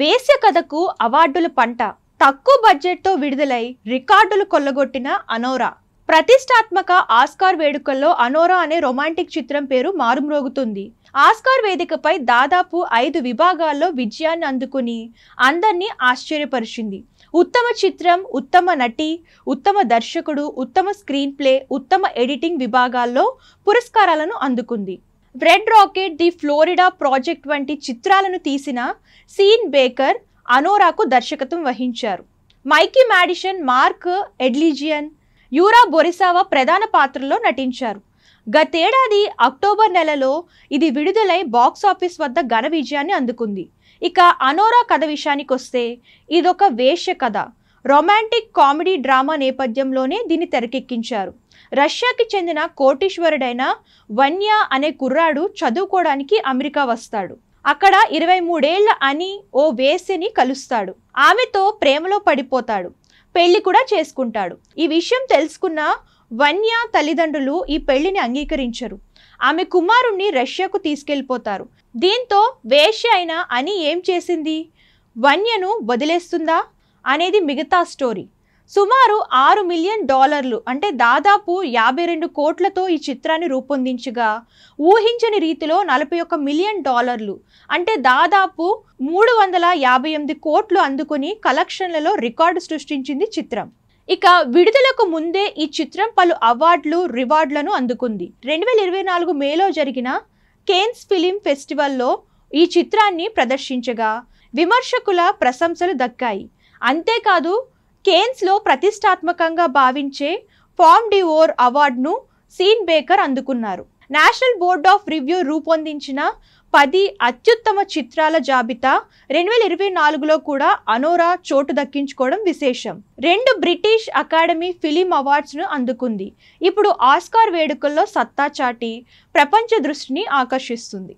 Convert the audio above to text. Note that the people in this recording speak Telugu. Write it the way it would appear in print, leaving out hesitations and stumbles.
వేశ్య కథకు అవార్డుల పంట. తక్కువ బడ్జెట్తో విడుదలై రికార్డులు కొల్లగొట్టిన అనోరా. ప్రతిష్టాత్మక ఆస్కార్ వేడుకల్లో అనోరా అనే రొమాంటిక్ చిత్రం పేరు మారుమ్రోగుతుంది. ఆస్కార్ వేదికపై దాదాపు 5 విభాగాల్లో విజయాన్ని అందుకుని అందరినీ ఆశ్చర్యపరిచింది. ఉత్తమ చిత్రం, ఉత్తమ నటి, ఉత్తమ దర్శకుడు, ఉత్తమ స్క్రీన్ ప్లే, ఉత్తమ ఎడిటింగ్ విభాగాల్లో పురస్కారాలను అందుకుంది. Red rocket, the Florida project వంటి చిత్రాలను తీసిన సీన్ బేకర్ అనోరాకు దర్శకత్వం వహించారు. మైకీ మాడిసన్, మార్క్ ఎడ్లిజియన్, యూరా బొరిసావా ప్రధాన పాత్రల్లో నటించారు. గతేడాది అక్టోబర్ నెలలో ఇది విడుదలై బాక్సాఫీస్ వద్ద ఘన విజయాన్ని అందుకుంది. ఇక అనోరా కథ విషయానికి వస్తే ఇదొక వేశ్య కథ. రొమాంటిక్ కామెడీ డ్రామా నేపథ్యంలోనే దీన్ని తెరకెక్కించారు. రష్యాకి చెందిన కోటీశ్వరుడైన వన్యా అనే కుర్రాడు చదువుకోవడానికి అమెరికా వస్తాడు. అక్కడ 23 ఏళ్ల అని ఓ వేశ్యని కలుస్తాడు. ఆమెతో ప్రేమలో పడిపోతాడు. పెళ్లి కూడా చేసుకుంటాడు. ఈ విషయం తెలుసుకున్న వన్యా తల్లిదండ్రులు ఈ పెళ్లిని అంగీకరించరు. ఆమె కుమారుణ్ణి రష్యాకు తీసుకెళ్లిపోతారు. దీంతో వేశ్య అయిన అని ఏం చేసింది? వన్యను వదిలేస్తుందా అనేది మిగతా స్టోరీ. సుమారు $6 మిలియన్ అంటే దాదాపు 52 కోట్లతో ఈ చిత్రాన్ని రూపొందించగా ఊహించని రీతిలో $41 మిలియన్ అంటే దాదాపు 358 కోట్లు అందుకుని కలెక్షన్లలో రికార్డు సృష్టించింది చిత్రం. ఇక విడుదలకు ముందే ఈ చిత్రం పలు అవార్డులు, రివార్డులను అందుకుంది. 2024 మేలో జరిగిన కేన్స్ ఫిలిం ఫెస్టివల్లో ఈ చిత్రాన్ని ప్రదర్శించగా విమర్శకుల ప్రశంసలు దక్కాయి. అంతేకాదు కేన్స్లో ప్రతిష్టాత్మకంగా భావించే ఫామ్ డివోర్ అవార్డును సీన్ బేకర్ అందుకున్నారు. నేషనల్ బోర్డ్ ఆఫ్ రివ్యూ రూపొందించిన 10 అత్యుత్తమ చిత్రాల జాబితా 2024లో కూడా అనోరా చోటు దక్కించుకోవడం విశేషం. 2 బ్రిటిష్ అకాడమీ ఫిలిం అవార్డ్స్ను అందుకుంది. ఇప్పుడు ఆస్కార్ వేడుకల్లో సత్తా చాటి ప్రపంచ దృష్టిని ఆకర్షిస్తుంది.